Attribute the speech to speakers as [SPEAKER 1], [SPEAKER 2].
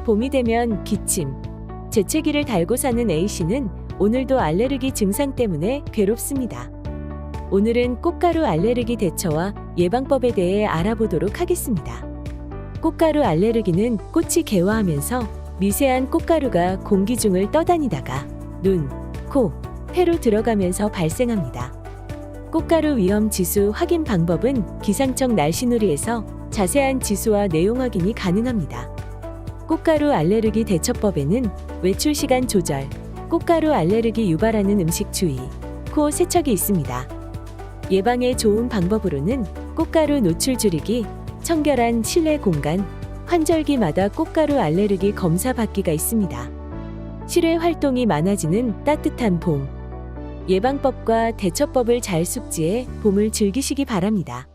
[SPEAKER 1] 봄이 되면 기침, 재채기를 달고 사는 A씨는 오늘도 알레르기 증상 때문에 괴롭습니다. 오늘은 꽃가루 알레르기 대처와 예방법에 대해 알아보도록 하겠습니다. 꽃가루 알레르기는 꽃이 개화하면서 미세한 꽃가루가 공기 중을 떠다니다가 눈, 코, 폐로 들어가면서 발생합니다. 꽃가루 위험 지수 확인 방법은 기상청 날씨놀이에서 자세한 지수와 내용 확인이 가능합니다. 꽃가루 알레르기 대처법에는 외출 시간 조절, 꽃가루 알레르기 유발하는 음식 주의, 코 세척이 있습니다. 예방에 좋은 방법으로는 꽃가루 노출 줄이기, 청결한 실내 공간, 환절기마다 꽃가루 알레르기 검사 받기가 있습니다. 실외 활동이 많아지는 따뜻한 봄, 예방법과 대처법을 잘 숙지해 봄을 즐기시기 바랍니다.